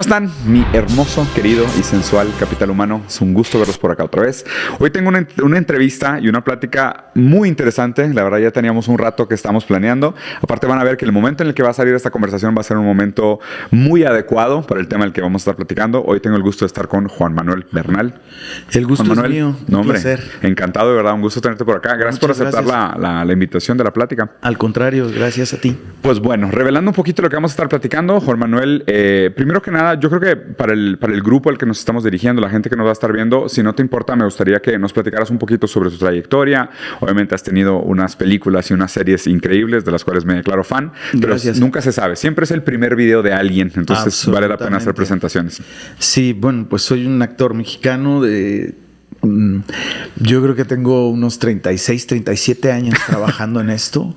¿Cómo están? Mi hermoso, querido y sensual capital humano. Es un gusto verlos por acá otra vez. Hoy tengo una entrevista y una plática muy interesante. La verdad ya teníamos un rato que estamos planeando. Aparte van a ver que el momento en el que va a salir esta conversación va a ser un momento muy adecuado para el tema del que vamos a estar platicando. Hoy tengo el gusto de estar con Juan Manuel Bernal. El gusto Juan Manuel, es mío. Un hombre, placer. Encantado, de verdad. Un gusto tenerte por acá. Gracias por aceptar la invitación de la plática. Al contrario, gracias a ti. Pues bueno, revelando un poquito lo que vamos a estar platicando, Juan Manuel, primero que nada, yo creo que para el grupo al que nos estamos dirigiendo, la gente que nos va a estar viendo, si no te importa, me gustaría que nos platicaras un poquito sobre tu trayectoria. Obviamente has tenido unas películas y unas series increíbles de las cuales me declaro fan, Gracias. pero nunca se sabe. Siempre es el primer video de alguien, entonces vale la pena hacer presentaciones. Sí, bueno, pues soy un actor mexicano de... Yo creo que tengo unos 36, 37 años trabajando en esto.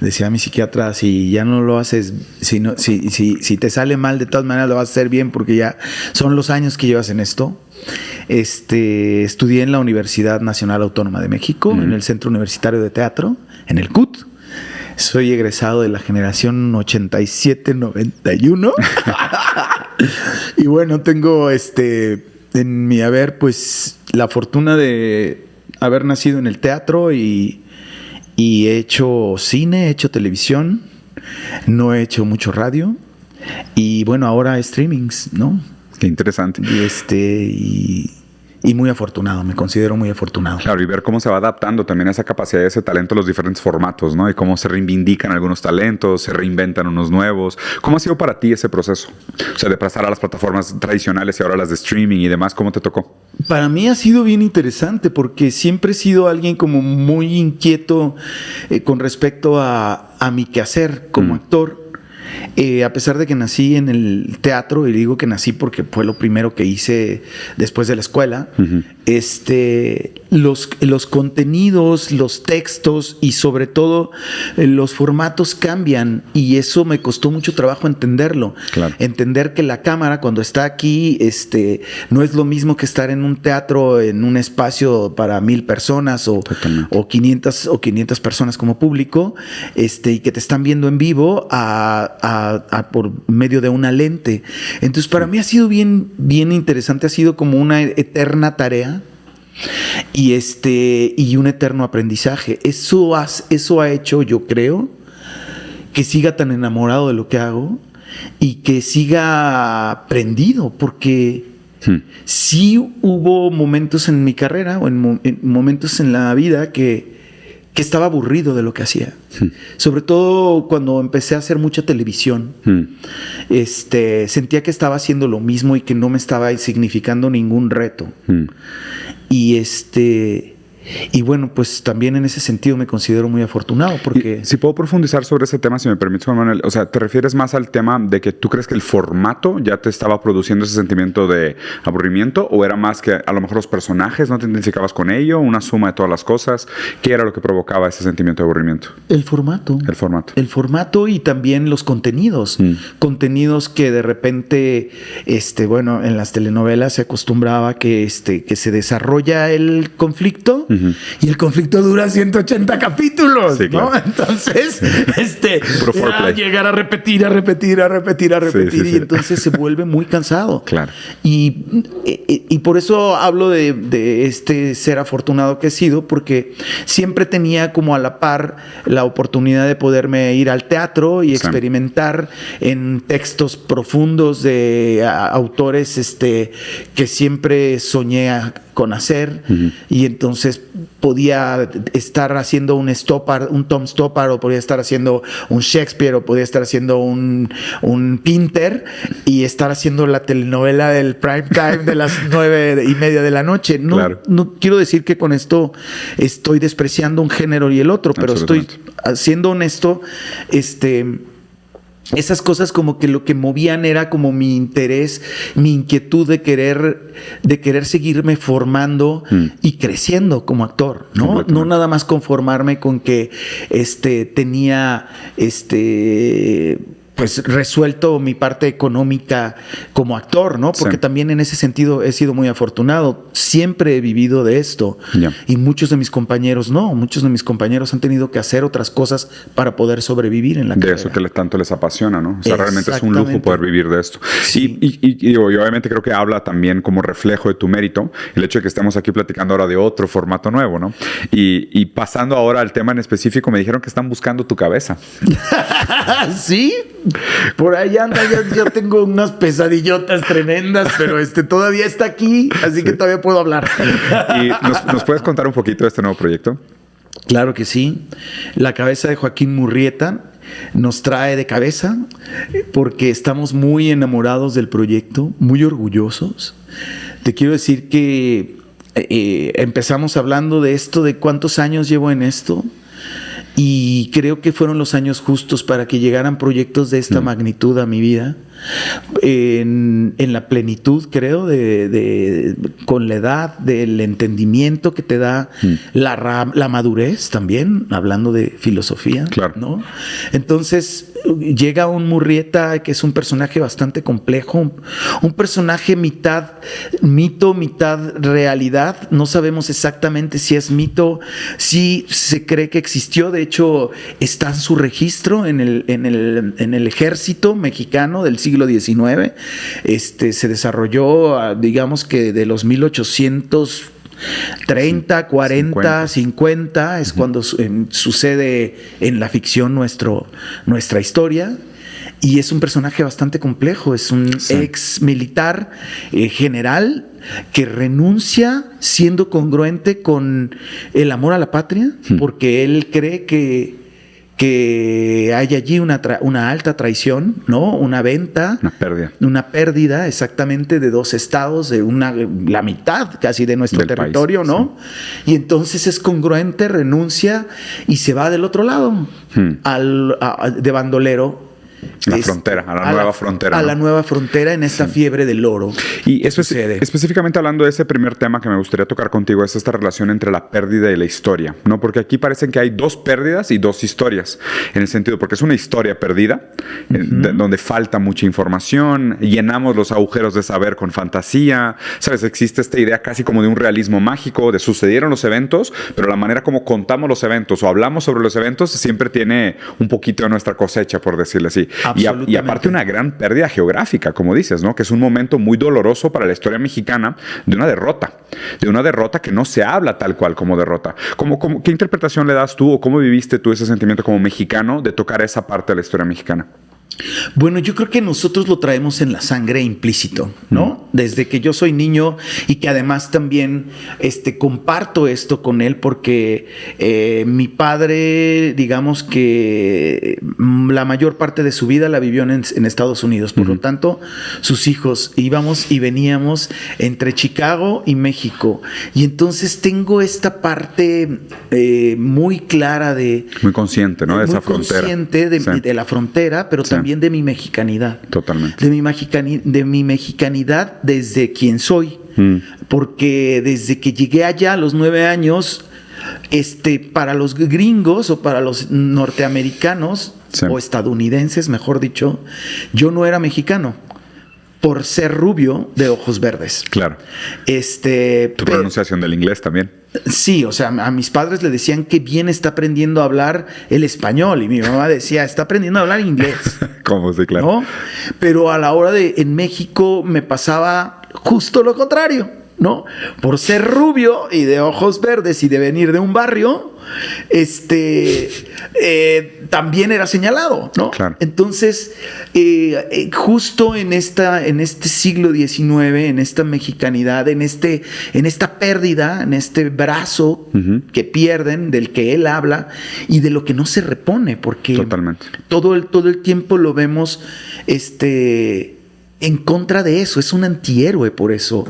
Decía mi psiquiatra, si ya no lo haces, si te sale mal, de todas maneras lo vas a hacer bien porque ya son los años que llevas en esto. Estudié en la Universidad Nacional Autónoma de México, en el Centro Universitario de Teatro, en el CUT. Soy egresado de la generación 87-91. Y bueno, tengo en mi haber, pues, la fortuna de haber nacido en el teatro y he hecho cine, he hecho televisión, no he hecho mucho radio y bueno, ahora streamings, ¿no? Qué interesante. Y muy afortunado, me considero muy afortunado. Claro, y ver cómo se va adaptando también esa capacidad, ese talento a los diferentes formatos, ¿no? Y cómo se reivindican algunos talentos, se reinventan unos nuevos. ¿Cómo ha sido para ti ese proceso? O sea, de pasar a las plataformas tradicionales y ahora las de streaming y demás, ¿cómo te tocó? Para mí ha sido bien interesante porque siempre he sido alguien como muy inquieto con respecto a mi quehacer como actor. A pesar de que nací en el teatro, y digo que nací porque fue lo primero que hice después de la escuela, los contenidos, los textos y sobre todo los formatos cambian y eso me costó mucho trabajo entenderlo. Claro. Entender que la cámara cuando está aquí no es lo mismo que estar en un teatro, en un espacio para 1000 personas o 500 personas como público, y que te están viendo en vivo por medio de una lente. Entonces para mí ha sido bien interesante, ha sido como una eterna tarea y un eterno aprendizaje. Eso ha hecho, yo creo, que siga tan enamorado de lo que hago y que siga prendido, porque sí hubo momentos en mi carrera o en momentos en la vida que estaba aburrido de lo que hacía. Sobre todo cuando empecé a hacer mucha televisión. Sentía que estaba haciendo lo mismo y que no me estaba significando ningún reto. Y bueno, pues también en ese sentido me considero muy afortunado porque... Si puedo profundizar sobre ese tema, si me permites, Juan Manuel. O sea, ¿te refieres más al tema de que tú crees que el formato ya te estaba produciendo ese sentimiento de aburrimiento? ¿O era más que a lo mejor los personajes no te identificabas con ello? ¿Una suma de todas las cosas? ¿Qué era lo que provocaba ese sentimiento de aburrimiento? El formato. El formato y también los contenidos. Contenidos que de repente, bueno, en las telenovelas se acostumbraba que se desarrolla el conflicto. Y el conflicto dura 180 capítulos, sí, claro. ¿No? Entonces, llegar a repetir, sí. Y entonces se vuelve muy cansado. Claro. Y por eso hablo de ser afortunado que he sido, porque siempre tenía como a la par la oportunidad de poderme ir al teatro y experimentar en textos profundos de autores que siempre soñé con hacer, y entonces podía estar haciendo un Tom Stoppard, o podía estar haciendo un Shakespeare, o podía estar haciendo un Pinter, y estar haciendo la telenovela del prime time de las 9:30 de la noche. No quiero decir que con esto estoy despreciando un género y el otro, pero estoy siendo honesto. Esas cosas como que lo que movían era como mi interés, mi inquietud de querer seguirme formando y creciendo como actor, ¿no? No nada más conformarme con que tenía pues resuelto mi parte económica como actor, ¿no? Porque también en ese sentido he sido muy afortunado. Siempre he vivido de esto. Y muchos de mis compañeros no. Muchos de mis compañeros han tenido que hacer otras cosas para poder sobrevivir en la carrera. De eso que tanto les apasiona, ¿no? O sea, realmente es un lujo poder vivir de esto. Sí. Y obviamente creo que habla también como reflejo de tu mérito el hecho de que estemos aquí platicando ahora de otro formato nuevo, ¿no? Y pasando ahora al tema en específico, me dijeron que están buscando tu cabeza. ¿Sí? Por ahí anda, yo tengo unas pesadillotas tremendas, pero todavía está aquí, así que todavía puedo hablar. ¿Y nos puedes contar un poquito de este nuevo proyecto? Claro que sí. La cabeza de Joaquín Murrieta nos trae de cabeza porque estamos muy enamorados del proyecto, muy orgullosos. Te quiero decir que empezamos hablando de esto, de cuántos años llevo en esto, y creo que fueron los años justos para que llegaran proyectos de esta magnitud a mi vida, en la plenitud, creo, con la edad, del entendimiento que te da la madurez también, hablando de filosofía, claro, ¿no? Entonces llega un Murrieta que es un personaje bastante complejo, un personaje mitad mito, mitad realidad. No sabemos exactamente si es mito, si se cree que existió. De hecho, está en su registro en el ejército mexicano del siglo XIX. Se desarrolló, digamos que de los 1830, 40, 50 es cuando sucede en la ficción nuestra historia. Y es un personaje bastante complejo. Es un ex militar general que renuncia siendo congruente con el amor a la patria, porque él cree que hay allí una alta traición, ¿no? Una venta. Una pérdida, exactamente, de 2 estados, de la mitad casi de nuestro territorio, país, ¿no? Sí. Y entonces es congruente, renuncia y se va del otro lado, de bandolero. La frontera, a la nueva frontera. A la nueva frontera en esta fiebre del oro. Y eso específicamente hablando de ese primer tema que me gustaría tocar contigo, es esta relación entre la pérdida y la historia, ¿no? Porque aquí parecen que hay 2 pérdidas y 2 historias, en el sentido, porque es una historia perdida, donde falta mucha información, llenamos los agujeros de saber con fantasía, ¿sabes? Existe esta idea casi como de un realismo mágico, de sucedieron los eventos, pero la manera como contamos los eventos o hablamos sobre los eventos siempre tiene un poquito de nuestra cosecha, por decirlo así. Y aparte una gran pérdida geográfica, como dices, ¿no? Que es un momento muy doloroso para la historia mexicana de una derrota que no se habla tal cual como derrota. ¿Qué interpretación le das tú o cómo viviste tú ese sentimiento como mexicano de tocar esa parte de la historia mexicana? Bueno, yo creo que nosotros lo traemos en la sangre implícito, ¿no? Desde que yo soy niño y que además también comparto esto con él porque mi padre, digamos que la mayor parte de su vida la vivió en Estados Unidos. Por lo tanto, sus hijos íbamos y veníamos entre Chicago y México. Y entonces tengo esta parte muy clara muy consciente, ¿no? De esa frontera. Muy consciente de la frontera, pero también de mi mexicanidad. Totalmente. De mi mexicanidad desde quien soy. Porque desde que llegué allá a los 9 años, para los gringos o para los norteamericanos o estadounidenses, mejor dicho, yo no era mexicano por ser rubio de ojos verdes. Claro. Tu pronunciación del inglés también. Sí, o sea, a mis padres le decían que bien está aprendiendo a hablar el español y mi mamá decía, está aprendiendo a hablar inglés. ¿Cómo? Sí, claro. ¿No? Pero a la hora en México me pasaba justo lo contrario, ¿no? Por ser rubio y de ojos verdes y de venir de un barrio, también era señalado, ¿no? Claro. Entonces, justo en este siglo XIX, en esta mexicanidad, en esta pérdida, en este brazo que pierden, del que él habla y de lo que no se repone, porque totalmente. Todo el tiempo lo vemos en contra de eso, es un antihéroe por eso,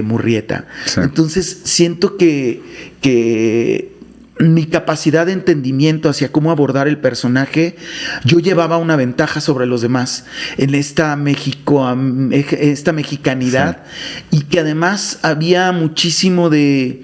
Murrieta. Sí. Entonces, siento que mi capacidad de entendimiento hacia cómo abordar el personaje, yo llevaba una ventaja sobre los demás en esta mexicanidad, sí. Y que además había muchísimo de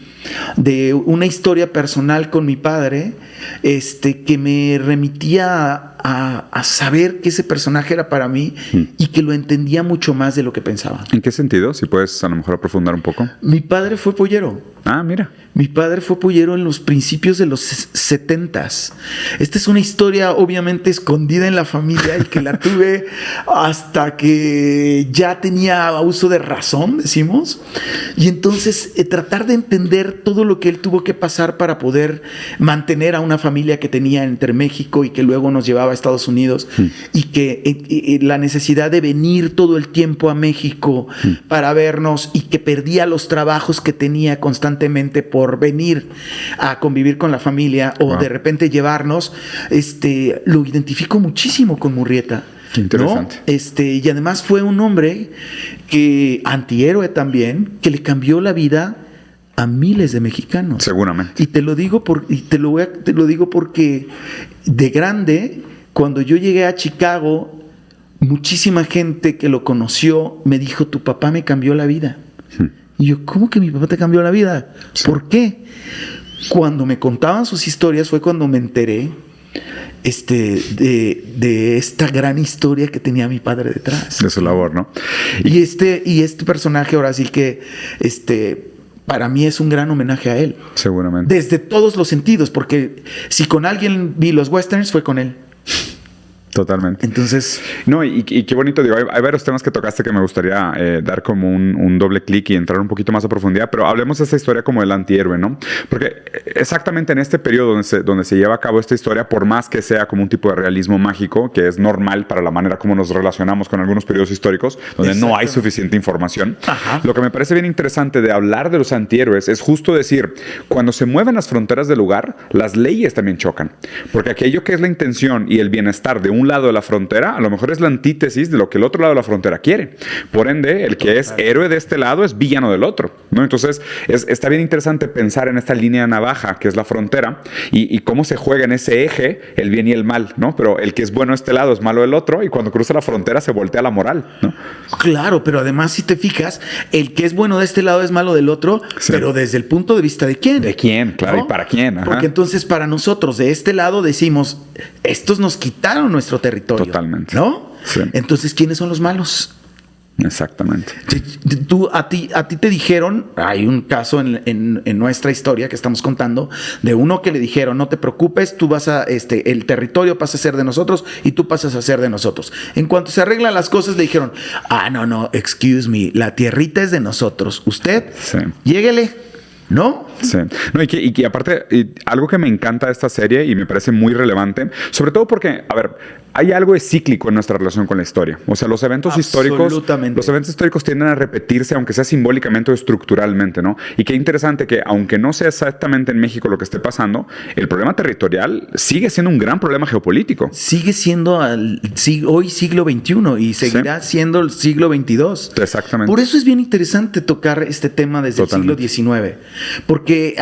una historia personal con mi padre, que me remitía a saber que ese personaje era para mí y que lo entendía mucho más de lo que pensaba. ¿En qué sentido? Si puedes a lo mejor aprofundar un poco. Mi padre fue pollero. Ah, mira. Mi padre fue pollero en los principios de los 70s. Esta es una historia obviamente escondida en la familia y que la tuve hasta que ya tenía uso de razón, decimos. Y entonces tratar de entender todo lo que él tuvo que pasar para poder mantener a una familia que tenía entre México y que luego nos llevaba a Estados Unidos y que la necesidad de venir todo el tiempo a México para vernos y que perdía los trabajos que tenía constantemente por venir a convivir con la familia o de repente llevarnos, lo identifico muchísimo con Murrieta. Qué interesante. ¿No? Y además fue un hombre que, antihéroe también, que le cambió la vida a miles de mexicanos. Seguramente. Y te lo digo te lo digo porque de grande, cuando yo llegué a Chicago, muchísima gente que lo conoció me dijo: tu papá me cambió la vida. Y yo: ¿cómo que mi papá te cambió la vida? Sí. ¿Por qué? Cuando me contaban sus historias fue cuando me enteré de esta gran historia que tenía mi padre detrás. De su labor, ¿no? Y este personaje ahora sí que para mí es un gran homenaje a él. Seguramente. Desde todos los sentidos, porque si con alguien vi los westerns fue con él. Totalmente. Entonces... No, y qué bonito, digo, hay varios temas que tocaste que me gustaría dar como un doble clic y entrar un poquito más a profundidad, pero hablemos de esta historia como el antihéroe, ¿no? Porque exactamente en este periodo donde se lleva a cabo esta historia, por más que sea como un tipo de realismo mágico, que es normal para la manera como nos relacionamos con algunos periodos históricos, donde no hay suficiente información, lo que me parece bien interesante de hablar de los antihéroes es justo decir, cuando se mueven las fronteras del lugar, las leyes también chocan, porque aquello que es la intención y el bienestar de un lado de la frontera, a lo mejor es la antítesis de lo que el otro lado de la frontera quiere. Por ende, el que es héroe de este lado es villano del otro, ¿no? Entonces, está bien interesante pensar en esta línea navaja que es la frontera y cómo se juega en ese eje el bien y el mal, ¿no? Pero el que es bueno de este lado es malo del otro y cuando cruza la frontera se voltea la moral, ¿no? Claro, pero además si te fijas, el que es bueno de este lado es malo del otro, sí. Pero desde el punto de vista de quién. De quién, claro, ¿no? Y para quién. Ajá. Porque entonces para nosotros de este lado decimos, estos nos quitaron nuestro territorio. Totalmente. ¿No? Sí. Entonces, ¿quiénes son los malos? Exactamente. A ti te dijeron, hay un caso en nuestra historia que estamos contando, de uno que le dijeron, no te preocupes, tú vas a, el territorio pasa a ser de nosotros y tú pasas a ser de nosotros. En cuanto se arreglan las cosas, le dijeron, no, excuse me, la tierrita es de nosotros. Usted, sí. Lléguele. ¿No? Sí. No, y que aparte, algo que me encanta de esta serie y me parece muy relevante, sobre todo porque, a ver, hay algo de cíclico en nuestra relación con la historia. O sea, los eventos históricos tienden a repetirse, aunque sea simbólicamente o estructuralmente, ¿no? Y qué interesante que, aunque no sea exactamente en México lo que esté pasando, el problema territorial sigue siendo un gran problema geopolítico. Sigue siendo hoy siglo XXI y seguirá siendo el siglo XXII. Exactamente. Por eso es bien interesante tocar este tema desde el siglo XIX. Porque,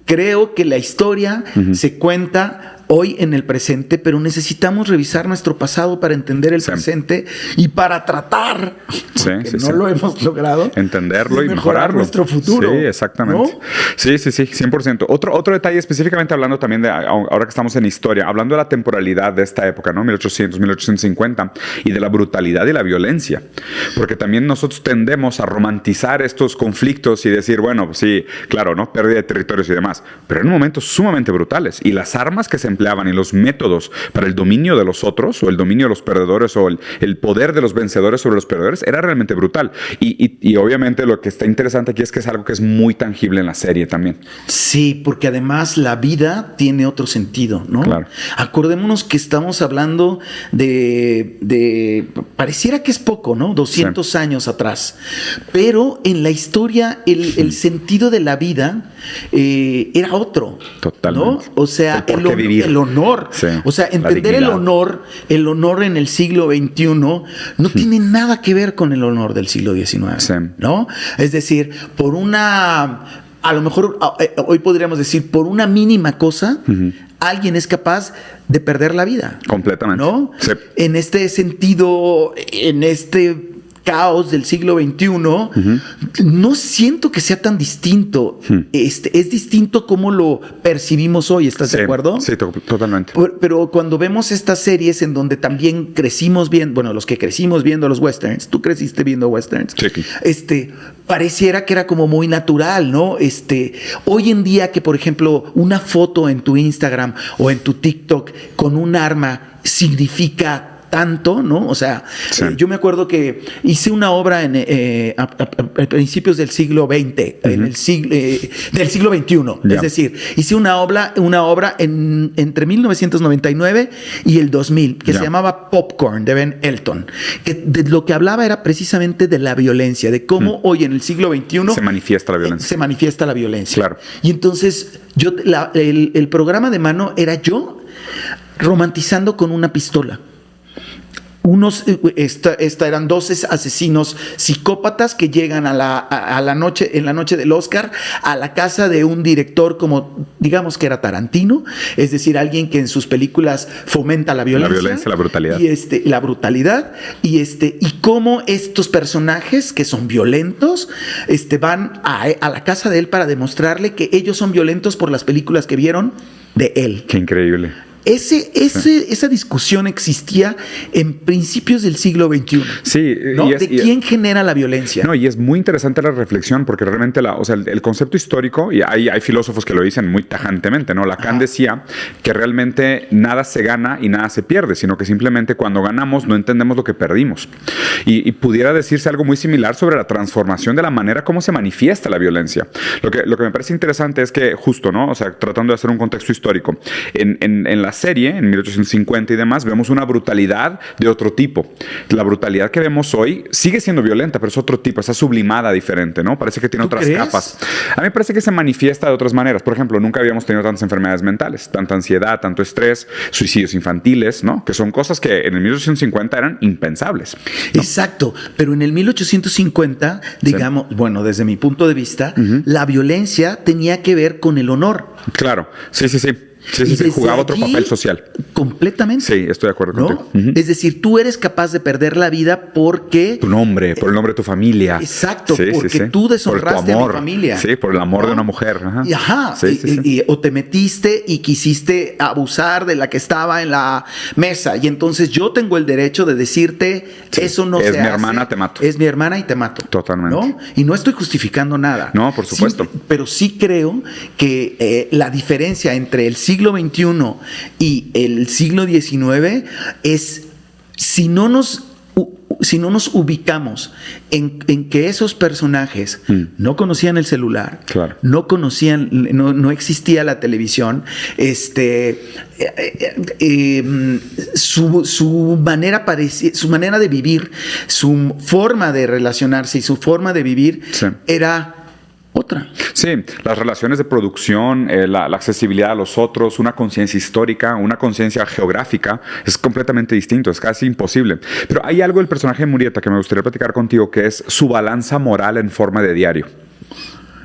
creo que la historia se cuenta hoy en el presente, pero necesitamos revisar nuestro pasado para entender el presente y para tratar, lo hemos logrado, entenderlo y mejorarlo. Nuestro futuro. Sí, exactamente. ¿No? Sí, 100%. Otro detalle, específicamente hablando también de, ahora que estamos en historia, hablando de la temporalidad de esta época, ¿no? 1800, 1850, y de la brutalidad y la violencia. Porque también nosotros tendemos a romantizar estos conflictos y decir, bueno, pues sí, claro, ¿no? Pérdida de territorios y demás, pero en momentos sumamente brutales. Y las armas que se empleaban y los métodos para el dominio de los otros o el dominio de los perdedores o el poder de los vencedores sobre los perdedores era realmente brutal. Y obviamente lo que está interesante aquí es que es algo que es muy tangible en la serie también. Sí, porque además la vida tiene otro sentido, ¿no? Claro. Acordémonos que estamos hablando de pareciera que es poco, ¿no? 200 años atrás. Pero en la historia el sentido de la vida era otro. Totalmente. ¿No? O sea, el honor. Sí, o sea, entender el honor en el siglo XXI no tiene nada que ver con el honor del siglo XIX. Sí. ¿No? Es decir, a lo mejor hoy podríamos decir, por una mínima cosa, alguien es capaz de perder la vida. Completamente. ¿No? Sí. En este sentido, caos del siglo XXI, no siento que sea tan distinto. Es distinto cómo lo percibimos hoy, ¿estás de acuerdo? Sí, totalmente. Pero cuando vemos estas series en donde también crecimos viendo, bueno, los que crecimos viendo los westerns, tú creciste viendo westerns, sí. Pareciera que era como muy natural, ¿no? Hoy en día que, por ejemplo, una foto en tu Instagram o en tu TikTok con un arma significa tanto, ¿no? O sea, sí. Yo me acuerdo que hice una obra a principios del siglo XX, del siglo XXI. Yeah. Es decir, hice una obra entre 1999 y el 2000 que se llamaba Popcorn, de Ben Elton, que de lo que hablaba era precisamente de la violencia, de cómo hoy en el siglo XXI se manifiesta la violencia. Se manifiesta la violencia. Claro. Y entonces el programa de mano era yo romantizando con una pistola. Eran 12 asesinos psicópatas que llegan en la noche del Oscar a la casa de un director como, digamos que era Tarantino, es decir, alguien que en sus películas fomenta la violencia. La violencia, la brutalidad. Y la brutalidad. Y cómo estos personajes que son violentos van a la casa de él para demostrarle que ellos son violentos por las películas que vieron de él. Qué increíble. Esa discusión existía en principios del siglo XXI. Sí, ¿no? ¿De quién genera la violencia? No, y es muy interesante la reflexión porque realmente el concepto histórico, y hay filósofos que lo dicen muy tajantemente, ¿no? Lacan decía que realmente nada se gana y nada se pierde, sino que simplemente cuando ganamos no entendemos lo que perdimos. Y pudiera decirse algo muy similar sobre la transformación de la manera como se manifiesta la violencia. Lo que me parece interesante es que justo, ¿no? O sea, tratando de hacer un contexto histórico, en la serie, en 1850 y demás, vemos una brutalidad de otro tipo. La brutalidad que vemos hoy sigue siendo violenta, pero es otro tipo, está sublimada diferente, ¿no? Parece que tiene otras capas. A mí me parece que se manifiesta de otras maneras. Por ejemplo, nunca habíamos tenido tantas enfermedades mentales, tanta ansiedad, tanto estrés, suicidios infantiles, ¿no? Que son cosas que en el 1850 eran impensables, ¿no? Exacto, pero en el 1850, digamos, bueno, desde mi punto de vista, la violencia tenía que ver con el honor. Claro, sí. Sí, jugaba otro papel social. Completamente. Sí, estoy de acuerdo contigo. Es decir, tú eres capaz de perder la vida porque... Tu nombre, por el nombre de tu familia. Exacto, porque tú deshonraste a mi familia. Sí, por el amor de una mujer. O te metiste y quisiste abusar de la que estaba en la mesa. Y entonces yo tengo el derecho de decirte, eso no se hace. Es mi hermana, te mato. Es mi hermana y te mato. Totalmente. ¿No? Y no estoy justificando nada. No, por supuesto. Pero sí creo que la diferencia entre el siglo XXI y el siglo XIX es, si no nos ubicamos en que esos personajes no conocían el celular, claro, no existía la televisión, su manera de vivir, su forma de relacionarse y su forma de vivir era otra. Sí, las relaciones de producción, la accesibilidad a los otros, una conciencia histórica, una conciencia geográfica, es completamente distinto, es casi imposible. Pero hay algo del personaje de Murrieta que me gustaría platicar contigo, que es su balanza moral en forma de diario.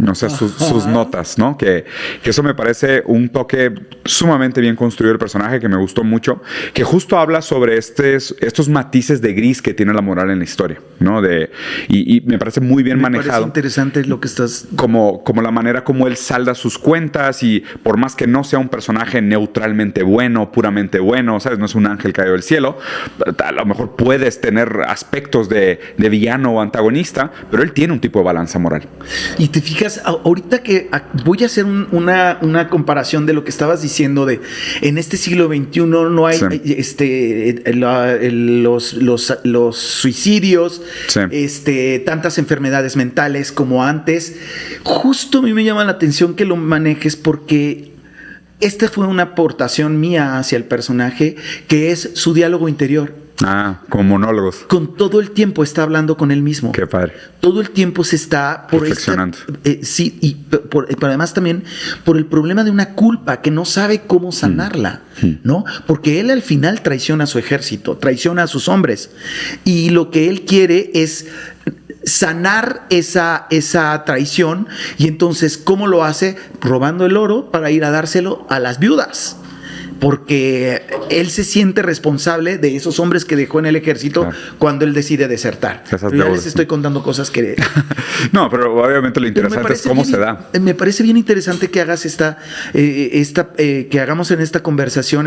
O sea, sus notas, ¿no? Que eso me parece un toque sumamente bien construido del personaje, que me gustó mucho, que justo habla sobre estos matices de gris que tiene la moral en la historia, ¿no? Y me parece muy bien manejado. Me parece interesante lo que estás... Como la manera como él salda sus cuentas, y por más que no sea un personaje neutralmente bueno, puramente bueno, ¿sabes? No es un ángel caído del cielo, a lo mejor puedes tener aspectos de villano o antagonista, pero él tiene un tipo de balanza moral. Y te fijas, ahorita que voy a hacer una comparación de lo que estabas diciendo de en este siglo XXI no hay los suicidios, tantas enfermedades mentales como antes. Justo a mí me llama la atención que lo manejes, porque esta fue una aportación mía hacia el personaje, que es su diálogo interior. Como monólogos. Con todo el tiempo está hablando con él mismo. Qué padre. Todo el tiempo se está reflexionando. Sí, pero además también por el problema de una culpa que no sabe cómo sanarla, ¿no? Porque él al final traiciona a su ejército, traiciona a sus hombres, y lo que él quiere es sanar esa traición. Y entonces, ¿cómo lo hace? Robando el oro para ir a dárselo a las viudas. porque él se siente responsable de esos hombres que dejó en el ejército cuando él decide desertar. Pero ya les estoy contando cosas que... No, pero obviamente lo interesante es cómo se da. Me parece bien interesante que hagas que hagamos en esta conversación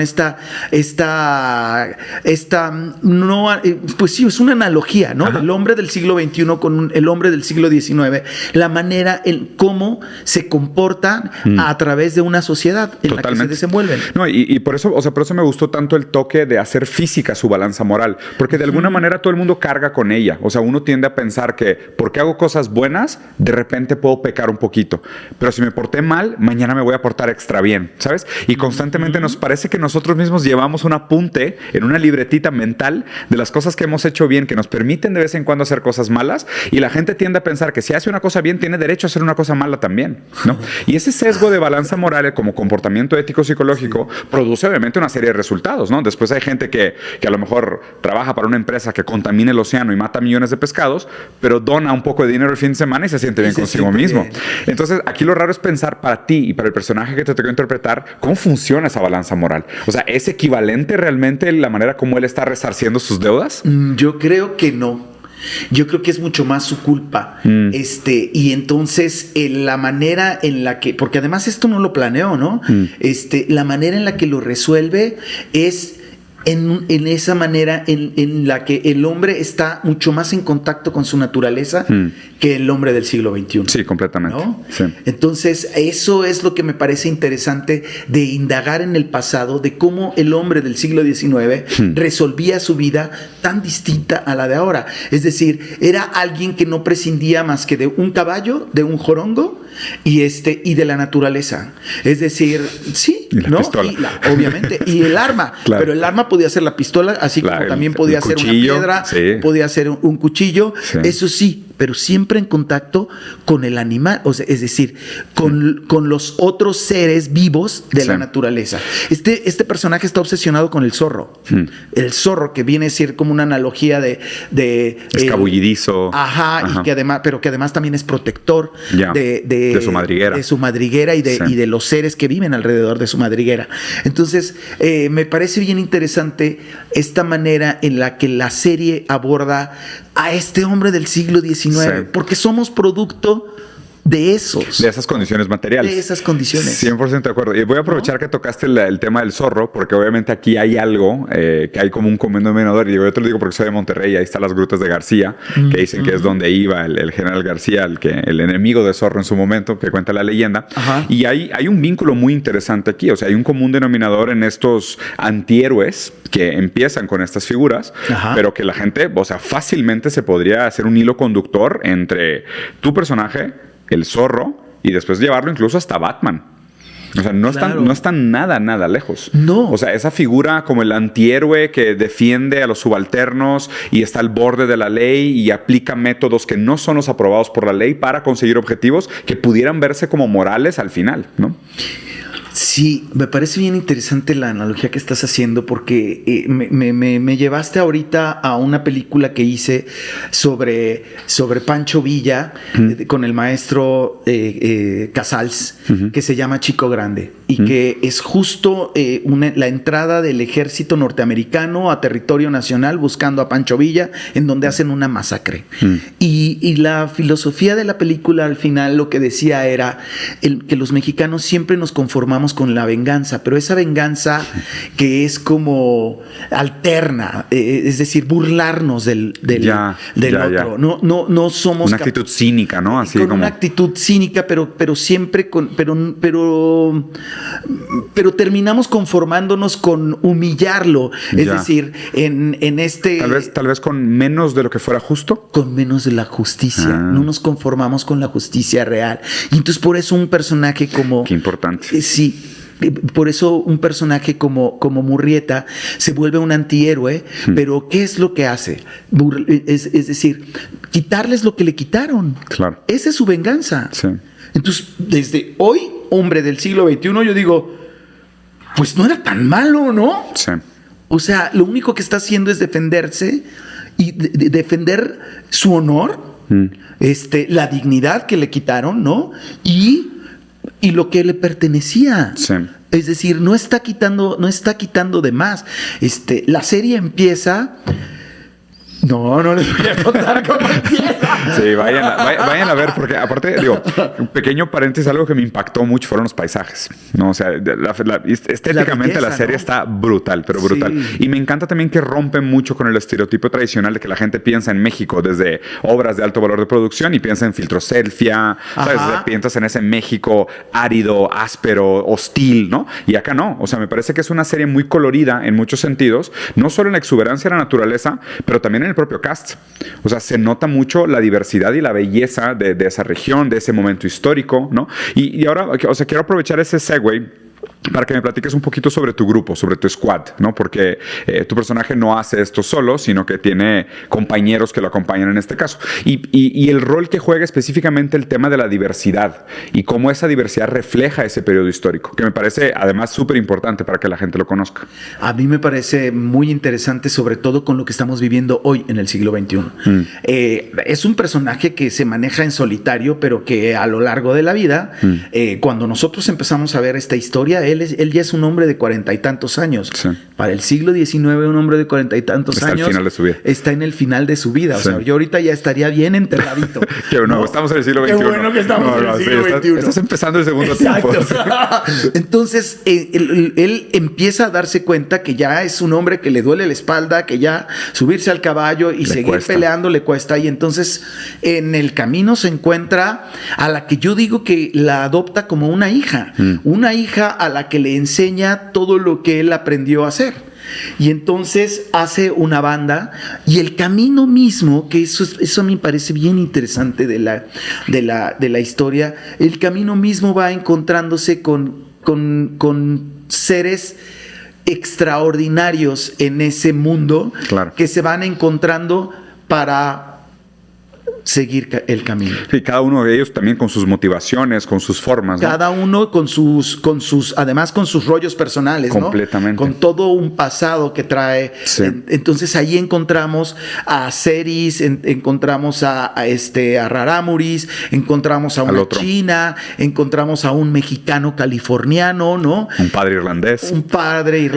pues sí, es una analogía, ¿no? El hombre del siglo XXI con el hombre del siglo XIX, la manera en cómo se comportan a través de una sociedad en la que se desenvuelven. No, y por eso, por eso me gustó tanto el toque de hacer física su balanza moral, porque de alguna manera todo el mundo carga con ella. O sea, uno tiende a pensar que porque hago cosas buenas, de repente puedo pecar un poquito, pero si me porté mal, mañana me voy a portar extra bien, ¿sabes? Y constantemente nos parece que nosotros mismos llevamos un apunte en una libretita mental de las cosas que hemos hecho bien, que nos permiten de vez en cuando hacer cosas malas, y la gente tiende a pensar que si hace una cosa bien, tiene derecho a hacer una cosa mala también, ¿no? Y ese sesgo de balanza moral como comportamiento ético psicológico produce obviamente una serie de resultados, ¿no? Después hay gente que a lo mejor trabaja para una empresa que contamina el océano y mata millones de pescados, pero dona un poco de dinero el fin de semana y se siente bien consigo mismo. Entonces, aquí lo raro es pensar para ti y para el personaje que te tocó interpretar, ¿cómo funciona esa balanza moral? O sea, ¿es equivalente realmente la manera como él está resarciendo sus deudas? Yo creo que no. Yo creo que es mucho más su culpa. Y entonces la manera en la que, porque además esto no lo planeó, ¿no? La manera en la que lo resuelve es en esa manera en la que el hombre está mucho más en contacto con su naturaleza que el hombre del siglo XXI. Sí, completamente. ¿No? Sí. Entonces, eso es lo que me parece interesante de indagar en el pasado, de cómo el hombre del siglo XIX resolvía su vida tan distinta a la de ahora. Es decir, era alguien que no prescindía más que de un caballo, de un jorongo y de la naturaleza. Es decir, sí, y la ¿no? pistola. Obviamente, y el arma. Claro. Pero el arma podía ser la pistola, así como también podía ser cuchillo, una piedra, podía ser un cuchillo, eso sí, pero siempre en contacto con el animal, o sea, es decir, con los otros seres vivos de la naturaleza. Este personaje está obsesionado con el zorro. El zorro, que viene a ser como una analogía de escabullidizo. Y que además también es protector de su madriguera. De su madriguera y de los seres que viven alrededor de su madriguera. Entonces, me parece bien interesante esta manera en la que la serie aborda a este hombre del siglo XIX, porque somos producto de esas condiciones materiales. De esas condiciones. 100% de acuerdo. Y voy a aprovechar que tocaste el tema del zorro, porque obviamente aquí hay algo que hay como un común denominador. Y yo te lo digo porque soy de Monterrey, ahí están las grutas de García, que dicen que es donde iba el general García, el enemigo de Zorro en su momento, que cuenta la leyenda. Y hay un vínculo muy interesante aquí. O sea, hay un común denominador en estos antihéroes que empiezan con estas figuras, pero que la gente, o sea, fácilmente se podría hacer un hilo conductor entre tu personaje, el zorro, y después llevarlo incluso hasta Batman. O sea, no están nada lejos. No. O sea, esa figura como el antihéroe que defiende a los subalternos y está al borde de la ley y aplica métodos que no son los aprobados por la ley para conseguir objetivos que pudieran verse como morales al final, ¿no? Sí, me parece bien interesante la analogía que estás haciendo, porque me llevaste ahorita a una película que hice sobre Pancho Villa con el maestro Casals, que se llama Chico Grande, y que es justo la entrada del ejército norteamericano a territorio nacional buscando a Pancho Villa, en donde hacen una masacre. Y la filosofía de la película al final lo que decía era que los mexicanos siempre nos conformamos con la venganza, pero esa venganza que es como alterna, es decir, burlarnos del otro. No somos una actitud cínica, ¿no? Así con como una actitud cínica, pero siempre pero terminamos conformándonos con humillarlo. Es decir, en este tal vez con menos de lo que fuera justo. Con menos de la justicia. No nos conformamos con la justicia real. Y entonces por eso un personaje como... Qué importante. Sí. Por eso un personaje como Murrieta se vuelve un antihéroe, pero ¿qué es lo que hace? Es decir, quitarles lo que le quitaron. Claro. Esa es su venganza. Sí. Entonces, desde hoy, hombre del siglo XXI, yo digo, pues no era tan malo, ¿no? Sí. O sea, lo único que está haciendo es defenderse y defender su honor, la dignidad que le quitaron, ¿no? Y lo que le pertenecía. Sí. Es decir, no está quitando de más. La serie empieza... No les voy a contar cómo empieza. Sí, vayan a ver, porque aparte, digo, un pequeño paréntesis, algo que me impactó mucho fueron los paisajes, ¿no? O sea, estéticamente la serie, ¿no?, está brutal, pero brutal. Sí. Y me encanta también que rompen mucho con el estereotipo tradicional de que la gente piensa en México desde obras de alto valor de producción y piensa en filtro selfie, ¿sabes? O sea, piensas en ese México árido, áspero, hostil, ¿no? Y acá no. O sea, me parece que es una serie muy colorida en muchos sentidos, no solo en la exuberancia de la naturaleza, pero también en el propio cast. O sea, se nota mucho la diversidad y la belleza de esa región, de ese momento histórico, ¿no? Y ahora, o sea, quiero aprovechar ese segue para que me platiques un poquito sobre tu grupo, sobre tu squad, ¿no? Porque tu personaje no hace esto solo, sino que tiene compañeros que lo acompañan en este caso. Y el rol que juega específicamente el tema de la diversidad y cómo esa diversidad refleja ese periodo histórico, que me parece además súper importante para que la gente lo conozca. A mí me parece muy interesante, sobre todo con lo que estamos viviendo hoy en el siglo XXI. Es un personaje que se maneja en solitario, pero que a lo largo de la vida, cuando nosotros empezamos a ver esta historia, él ya es un hombre de 40 y tantos años. Sí. Para el siglo XIX, un hombre de 40 y tantos años al final de su vida. Está en el final de su vida. Sí. O sea, yo ahorita ya estaría bien enterradito. Qué bueno, ¿no? Estamos en el siglo XXI. Qué bueno que estamos en el siglo XXI. Estás empezando el segundo tiempo. Entonces, él empieza a darse cuenta que ya es un hombre que le duele la espalda, que ya subirse al caballo y seguir peleando le cuesta. Y entonces, en el camino se encuentra a la que yo digo que la adopta como una hija. Una hija a la que le enseña todo lo que él aprendió a hacer. Y entonces hace una banda y el camino mismo, que eso me parece bien interesante de la historia, el camino mismo va encontrándose con seres extraordinarios en ese mundo, claro, que se van encontrando para seguir el camino. Y cada uno de ellos también con sus motivaciones, con sus formas, ¿no? Cada uno con sus, además con sus rollos personales, completamente, ¿no? Con todo un pasado que trae. Sí. Entonces ahí encontramos a Ceris, encontramos a Raramuris, encontramos a una china, encontramos a un mexicano californiano, ¿no? Un padre irlandés. Padre,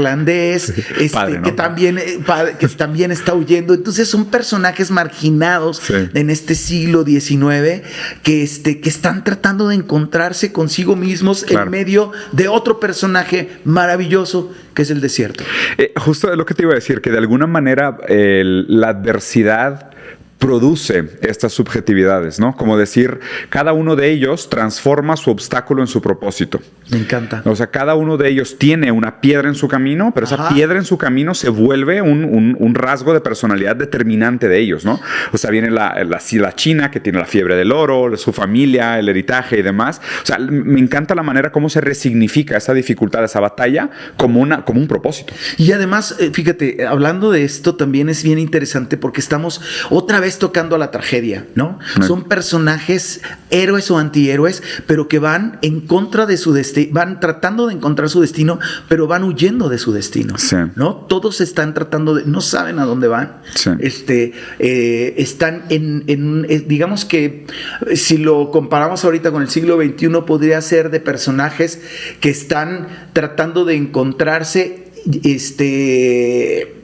¿no? que también está huyendo. Entonces son personajes marginados, sí, en este siglo XIX que están tratando de encontrarse consigo mismos, claro, en medio de otro personaje maravilloso que es el desierto. Justo lo que te iba a decir, que de alguna manera la adversidad produce estas subjetividades, ¿no? Como decir, cada uno de ellos transforma su obstáculo en su propósito. Me encanta. O sea, cada uno de ellos tiene una piedra en su camino, pero esa piedra en su camino se vuelve un rasgo de personalidad determinante de ellos, ¿no? O sea, viene la china que tiene la fiebre del oro, su familia, el heritaje y demás. O sea, me encanta la manera como se resignifica esa dificultad, esa batalla, como un propósito. Y además, fíjate, hablando de esto también es bien interesante porque estamos otra vez tocando a la tragedia, ¿no? Son personajes héroes o antihéroes, pero que van en contra de su destino, van tratando de encontrar su destino, pero van huyendo de su destino, sí, ¿no? Todos están tratando no saben a dónde van. Sí. Están digamos que si lo comparamos ahorita con el siglo XXI, podría ser de personajes que están tratando de encontrarse,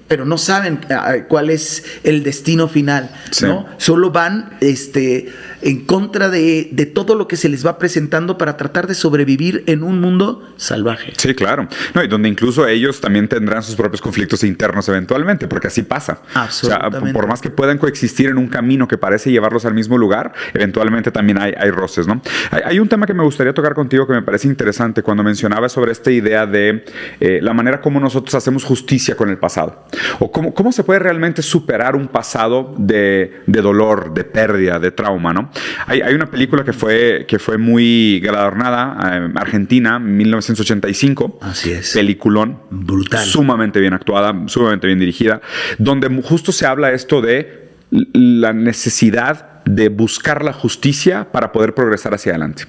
pero no saben cuál es el destino final, sí, ¿no? Solo van en contra de todo lo que se les va presentando para tratar de sobrevivir en un mundo salvaje. Sí, claro. No, y donde incluso ellos también tendrán sus propios conflictos internos eventualmente, porque así pasa. Absolutamente. O sea, por más que puedan coexistir en un camino que parece llevarlos al mismo lugar, eventualmente también hay roces, ¿no? Hay un tema que me gustaría tocar contigo que me parece interesante cuando mencionabas sobre esta idea de la manera como nosotros hacemos justicia con el pasado. O cómo se puede realmente superar un pasado de dolor, de pérdida, de trauma, ¿no? Hay una película que fue muy galardonada, Argentina, 1985. Así es. Peliculón. Brutal. Sumamente bien actuada, sumamente bien dirigida, donde justo se habla esto de la necesidad de buscar la justicia para poder progresar hacia adelante.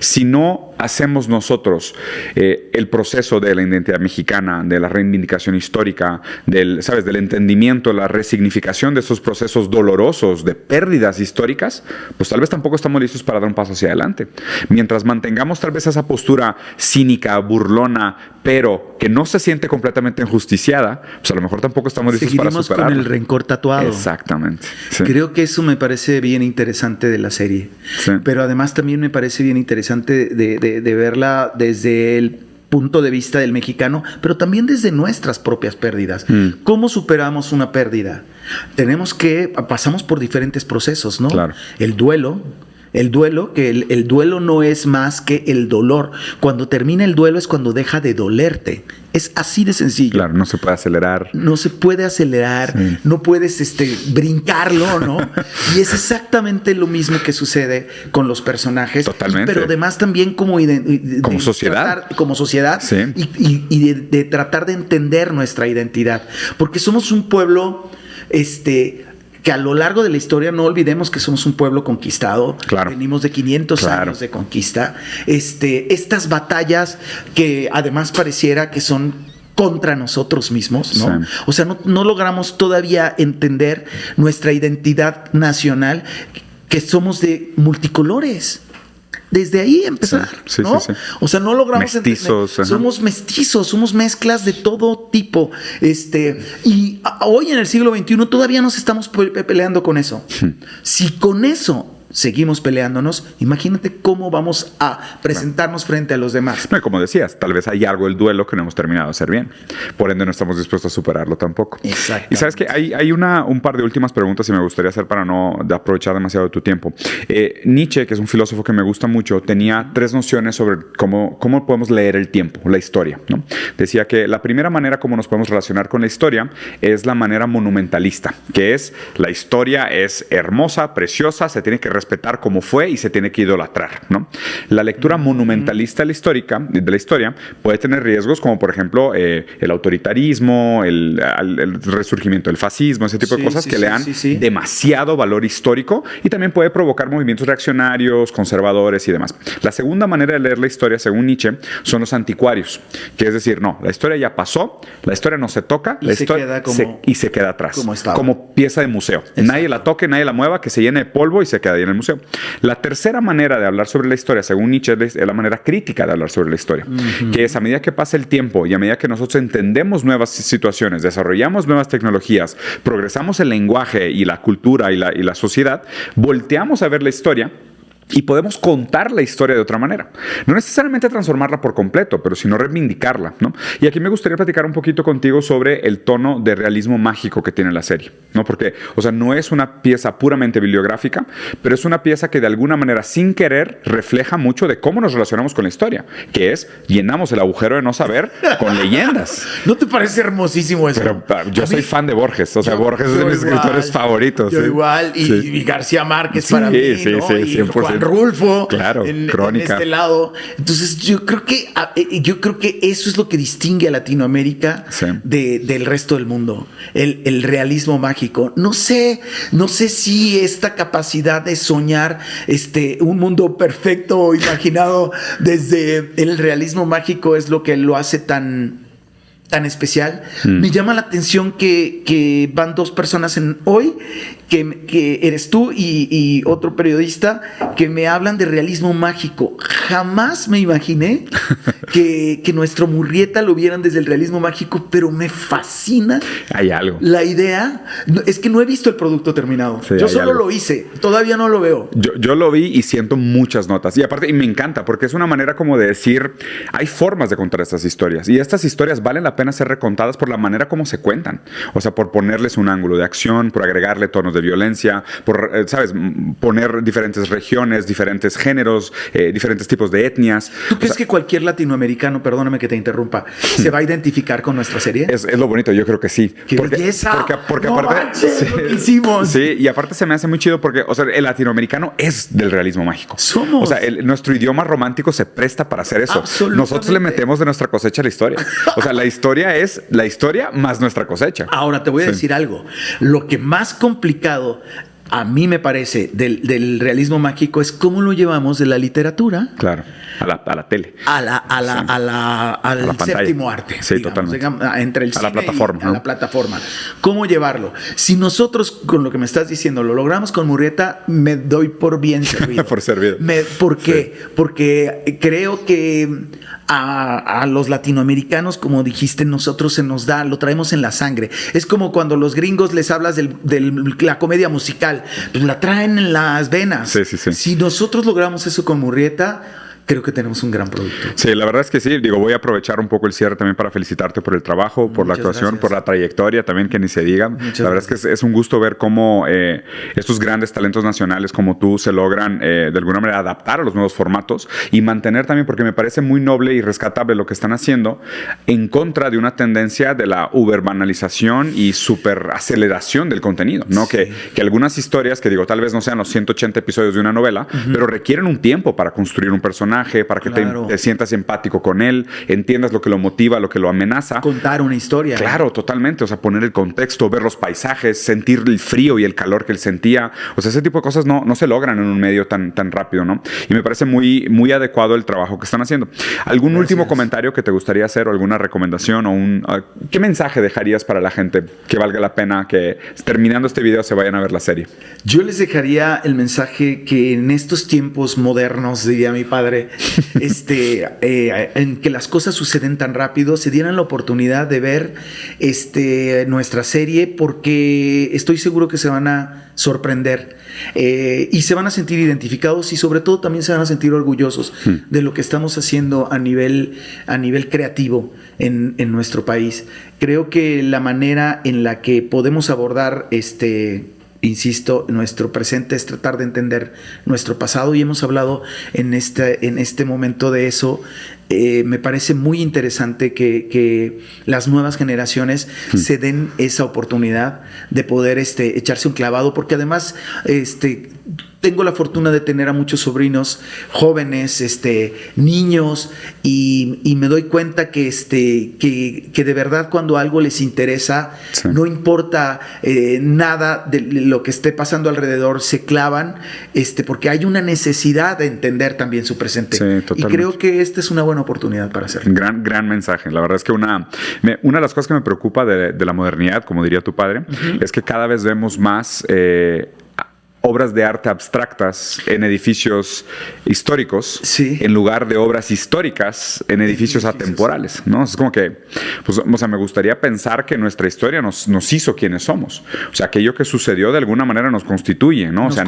Si no hacemos nosotros el proceso de la identidad mexicana, de la reivindicación histórica, del entendimiento, la resignificación de esos procesos dolorosos de pérdidas históricas, pues tal vez tampoco estamos listos para dar un paso hacia adelante. Mientras mantengamos tal vez esa postura cínica, burlona, pero que no se siente completamente enjusticiada, pues a lo mejor tampoco estamos listos para superarlo. Seguiremos con el rencor tatuado. Exactamente. Sí. Creo que eso me parece bien interesante de la serie. Sí. Pero además también me parece bien interesante de verla desde el punto de vista del mexicano, pero también desde nuestras propias pérdidas. ¿Cómo superamos una pérdida? Pasamos por diferentes procesos, ¿no? Claro. El duelo, que el duelo no es más que el dolor. Cuando termina el duelo es cuando deja de dolerte. Es así de sencillo. Claro, no se puede acelerar. No se puede acelerar, sí. No puedes brincarlo, ¿no? Y es exactamente lo mismo que sucede con los personajes. Totalmente. Pero además también como sociedad. Como sociedad. Sí. Y de tratar de entender nuestra identidad. Porque somos un pueblo, que a lo largo de la historia no olvidemos que somos un pueblo conquistado. Claro. Venimos de 500 años de conquista. Estas batallas que además pareciera que son contra nosotros mismos, ¿no? Sí. O sea, no logramos todavía entender nuestra identidad nacional, que somos de multicolores. Desde ahí empezar, sí, ¿no? Sí. O sea, no logramos mestizos, somos mestizos, somos mezclas de todo tipo. Y hoy en el siglo XXI todavía nos estamos peleando con eso. Si con eso seguimos peleándonos, imagínate cómo vamos a presentarnos frente a los demás. No, como decías, tal vez hay algo del duelo que no hemos terminado de hacer bien. Por ende, no estamos dispuestos a superarlo tampoco. Exacto. Y sabes que hay un par de últimas preguntas y me gustaría hacer para no aprovechar demasiado de tu tiempo. Nietzsche, que es un filósofo que me gusta mucho, tenía 3 nociones sobre cómo podemos leer el tiempo, la historia, ¿no? Decía que la primera manera como nos podemos relacionar con la historia es la manera monumentalista, que es la historia es hermosa, preciosa, se tiene que respetar como fue y se tiene que idolatrar, ¿no? La lectura monumentalista de la historia puede tener riesgos como, por ejemplo, el autoritarismo, el resurgimiento del fascismo, ese tipo de cosas que le dan demasiado valor histórico y también puede provocar movimientos reaccionarios, conservadores y demás. La segunda manera de leer la historia, según Nietzsche, son los anticuarios, que es decir, no, la historia ya pasó, la historia no se toca, y se queda atrás, como pieza de museo. Exacto. Nadie la toque, nadie la mueva, que se llene de polvo y se queda ahí en el museo. La tercera manera de hablar sobre la historia, según Nietzsche, es la manera crítica de hablar sobre la historia, que es a medida que pasa el tiempo y a medida que nosotros entendemos nuevas situaciones, desarrollamos nuevas tecnologías, progresamos el lenguaje y la cultura y la sociedad, volteamos a ver la historia y podemos contar la historia de otra manera. No necesariamente transformarla por completo, pero sino reivindicarla, ¿no? Y aquí me gustaría platicar un poquito contigo sobre el tono de realismo mágico que tiene la serie, ¿no? Porque, o sea, no es una pieza puramente bibliográfica, pero es una pieza que de alguna manera, sin querer, refleja mucho de cómo nos relacionamos con la historia, que es, llenamos el agujero de no saber con leyendas. ¿No te parece hermosísimo eso? Pero yo soy fan de Borges, o sea, Borges es de mis escritores favoritos. Yo igual, y García Márquez para mí, ¿no? Sí, 100%. Rulfo, claro, en Crónica. este lado. Entonces yo creo que eso es lo que distingue a Latinoamérica del resto del mundo, el realismo mágico. No sé si esta capacidad de soñar un mundo perfecto imaginado desde el realismo mágico es lo que lo hace tan especial. Me llama la atención que van 2 personas hoy, que eres tú y otro periodista, que me hablan de realismo mágico. Jamás me imaginé que nuestro Murrieta lo vieran desde el realismo mágico, pero me fascina. Hay algo. La idea, es que no he visto el producto terminado. Sí, yo solo lo hice, todavía no lo veo. Yo lo vi y siento muchas notas. Y aparte, y me encanta, porque es una manera como de decir, hay formas de contar estas historias. Y estas historias valen la pena ser recontadas por la manera como se cuentan. O sea, por ponerles un ángulo de acción, por agregarle tonos de violencia, por, poner diferentes regiones, diferentes géneros, diferentes tipos de etnias. ¿Tú crees que cualquier latinoamericano, perdóname que te interrumpa, se va a identificar con nuestra serie? Es lo bonito, yo creo que sí. ¡Qué belleza! Porque no aparte... manches, lo que hicimos. Sí, y aparte se me hace muy chido porque, o sea, el latinoamericano es del realismo mágico. Somos. O sea, nuestro idioma romántico se presta para hacer eso. Nosotros le metemos de nuestra cosecha a la historia. O sea, la historia es la historia más nuestra cosecha. Ahora te voy a decir algo. Lo que más complicado a mí me parece, del realismo mágico es cómo lo llevamos de la literatura. Claro. A la tele. Al séptimo arte. Sí, digamos, totalmente. entre el cine a la plataforma. y a la plataforma. ¿Cómo llevarlo? Si nosotros, con lo que me estás diciendo, lo logramos con Murrieta, me doy por bien servido. Por servido. ¿Por qué? Sí. Porque creo que a los latinoamericanos, como dijiste, nosotros se nos da, lo traemos en la sangre. Es como cuando los gringos les hablas de la comedia musical, pues la traen en las venas. Sí, sí, sí. Si nosotros logramos eso con Murrieta, creo que tenemos un gran producto. Sí, la verdad es que sí. Digo, voy a aprovechar un poco el cierre también para felicitarte por el trabajo, por la actuación, gracias. por la trayectoria también, que ni se diga. La verdad es que es un gusto ver cómo estos grandes talentos nacionales como tú se logran de alguna manera adaptar a los nuevos formatos y mantener también, porque me parece muy noble y rescatable lo que están haciendo en contra de una tendencia de la uberbanalización y superaceleración del contenido, ¿no? Sí. Que algunas historias, que digo, tal vez no sean los 180 episodios de una novela, pero requieren un tiempo para construir un personaje, para que te sientas empático con él, entiendas lo que lo motiva, lo que lo amenaza. Contar una historia. Claro, totalmente. O sea, poner el contexto, ver los paisajes, sentir el frío y el calor que él sentía. O sea, ese tipo de cosas no se logran en un medio tan rápido, ¿no? Y me parece muy, muy adecuado el trabajo que están haciendo. ¿Algún último comentario que te gustaría hacer o alguna recomendación o qué mensaje dejarías para la gente que valga la pena que terminando este video se vayan a ver la serie? Yo les dejaría el mensaje que en estos tiempos modernos, diría mi padre, en que las cosas suceden tan rápido, se dieran la oportunidad de ver nuestra serie, porque estoy seguro que se van a sorprender y se van a sentir identificados y sobre todo también se van a sentir orgullosos de lo que estamos haciendo a nivel creativo en nuestro país. Creo que la manera en la que podemos abordar insisto, nuestro presente es tratar de entender nuestro pasado y hemos hablado en este momento de eso. Me parece muy interesante que las nuevas generaciones se den esa oportunidad de poder echarse un clavado, porque además tengo la fortuna de tener a muchos sobrinos jóvenes, niños, y me doy cuenta que de verdad cuando algo les interesa, no importa nada de lo que esté pasando alrededor, se clavan, porque hay una necesidad de entender también su presente. Sí, y creo que esta es una buena oportunidad para hacerlo. Gran mensaje. La verdad es que una de las cosas que me preocupa de la modernidad, como diría tu padre, es que cada vez vemos más obras de arte abstractas en edificios históricos, en lugar de obras históricas en edificios atemporales, ¿no? Es como que, pues, o sea, me gustaría pensar que nuestra historia nos hizo quienes somos. O sea, aquello que sucedió de alguna manera nos constituye, ¿no? O sea,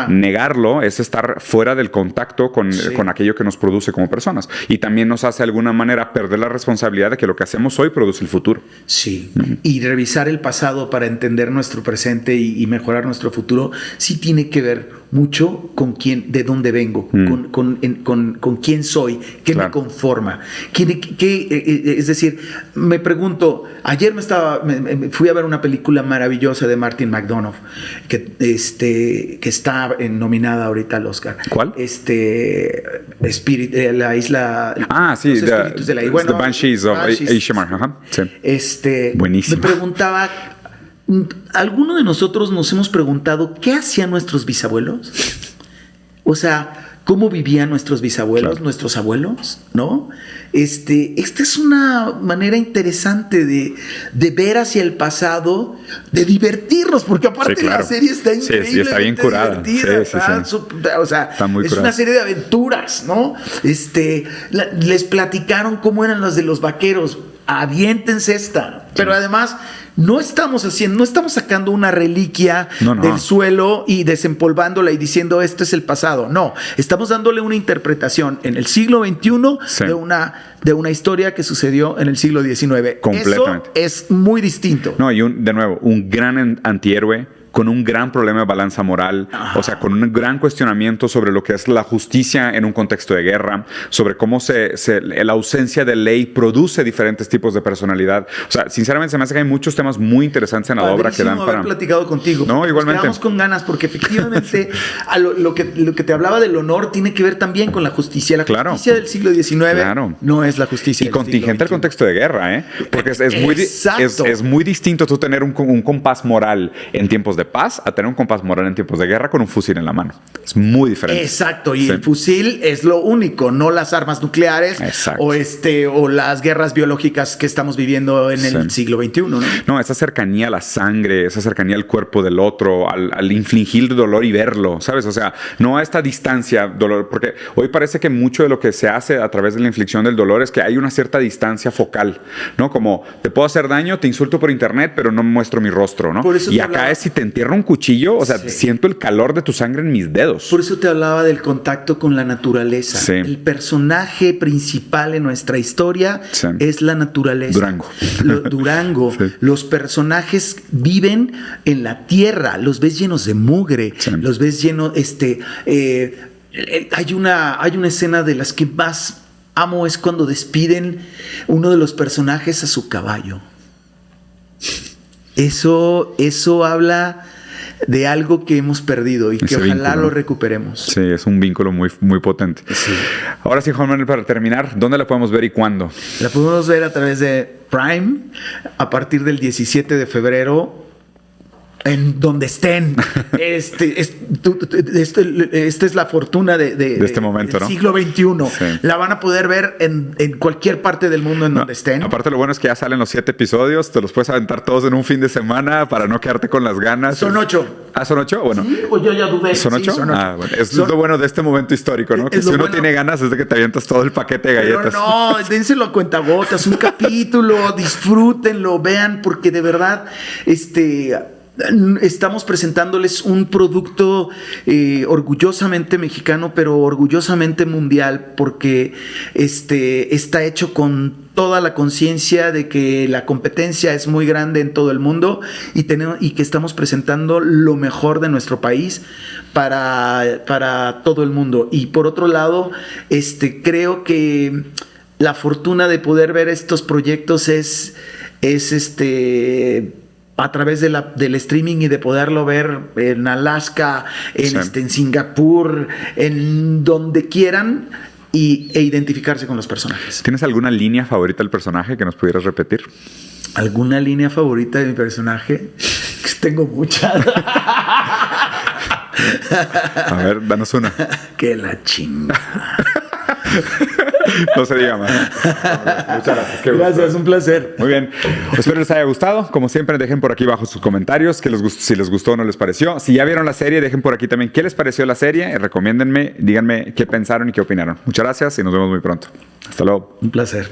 negarlo es estar fuera del contacto con aquello que nos produce como personas. Y también nos hace de alguna manera perder la responsabilidad de que lo que hacemos hoy produce el futuro. Sí. Y revisar el pasado para entender nuestro presente y mejorar nuestro futuro, sí tiene que ver mucho con de dónde vengo, con quién soy, qué me conforma. Es decir, me pregunto, ayer me fui a ver una película maravillosa de Martin McDonagh, que está nominada ahorita al Oscar. ¿Cuál? La isla... sí, los espíritus de la isla. Bueno, The Banshees of Inisherin. Sí. Buenísimo. Me preguntaba... ¿Alguno de nosotros nos hemos preguntado qué hacían nuestros bisabuelos? O sea, ¿cómo vivían nuestros bisabuelos, nuestros abuelos? ¿No? Esta es una manera interesante de ver hacia el pasado, de divertirnos, porque aparte la serie está increíble. Sí, está bien curada. O sea, es una serie de aventuras, ¿no? Les platicaron cómo eran las de los vaqueros. Aviéntense esta. Pero además... No estamos sacando una reliquia del suelo y desempolvándola y diciendo esto es el pasado. No, estamos dándole una interpretación en el siglo XXI de una historia que sucedió en el siglo XIX. Completamente. Eso es muy distinto. No, y de nuevo, un gran antihéroe con un gran problema de balanza moral, o sea, con un gran cuestionamiento sobre lo que es la justicia en un contexto de guerra, sobre cómo la ausencia de ley produce diferentes tipos de personalidad. O sea, sinceramente se me hace que hay muchos temas muy interesantes en la obra que dan para... haber platicado contigo. No, igualmente. Nos quedamos con ganas porque efectivamente lo que te hablaba del honor tiene que ver también con la justicia. La justicia del siglo XIX no es la justicia y contingente al contexto de guerra, ¿eh? Porque es muy distinto tú tener un compás moral en tiempos de de paz a tener un compás moral en tiempos de guerra con un fusil en la mano. Es muy diferente. Exacto, y el fusil es lo único, no las armas nucleares o las guerras biológicas que estamos viviendo en el siglo XXI, ¿no? No, esa cercanía a la sangre, esa cercanía al cuerpo del otro, al infligir dolor y verlo, ¿sabes? O sea, no a esta distancia, dolor, porque hoy parece que mucho de lo que se hace a través de la inflicción del dolor es que hay una cierta distancia focal, ¿no? Como te puedo hacer daño, te insulto por internet, pero no muestro mi rostro, ¿no? Y acá es si te entierro un cuchillo, o sea, siento el calor de tu sangre en mis dedos. Por eso te hablaba del contacto con la naturaleza. Sí. El personaje principal en nuestra historia es la naturaleza. Durango. Sí. Los personajes viven en la tierra, los ves llenos de mugre, los ves llenos, hay una escena de las que más amo, es cuando despiden uno de los personajes a su caballo. Eso habla de algo que hemos perdido y que ojalá lo recuperemos. Sí, es un vínculo muy, muy potente. Sí. Ahora sí, Juan Manuel, para terminar, ¿dónde la podemos ver y cuándo? La podemos ver a través de Prime a partir del 17 de febrero. En donde estén. Esta es la fortuna de este momento, del siglo XXI. Sí. La van a poder ver en cualquier parte del mundo en donde estén. Aparte, lo bueno es que ya salen los 7 episodios. Te los puedes aventar todos en un fin de semana para no quedarte con las ganas. Son 8. ¿Ah, son 8? Bueno. Sí, pues yo ya dudé. ¿Son 8? Sí, bueno. Es lo bueno de este momento histórico, ¿no? Que si uno tiene ganas es de que te avientas todo el paquete de galletas. Pero no, dénselo a cuentagotas, un capítulo, disfrútenlo, vean, porque de verdad, estamos presentándoles un producto orgullosamente mexicano, pero orgullosamente mundial, porque está hecho con toda la conciencia de que la competencia es muy grande en todo el mundo y que estamos presentando lo mejor de nuestro país para todo el mundo. Y por otro lado, creo que la fortuna de poder ver estos proyectos es a través del streaming y de poderlo ver en Alaska, en Singapur, en donde quieran e identificarse con los personajes. ¿Tienes alguna línea favorita del personaje que nos pudieras repetir? ¿Alguna línea favorita de mi personaje? Tengo muchas. A ver, danos una. Que la chinga. No se diga más. Muchas gracias. Gracias, un placer. Muy bien. Espero les haya gustado. Como siempre, dejen por aquí abajo sus comentarios si les gustó o no les pareció. Si ya vieron la serie, dejen por aquí también qué les pareció la serie. Recomiéndenme, díganme qué pensaron y qué opinaron. Muchas gracias y nos vemos muy pronto. Hasta luego. Un placer.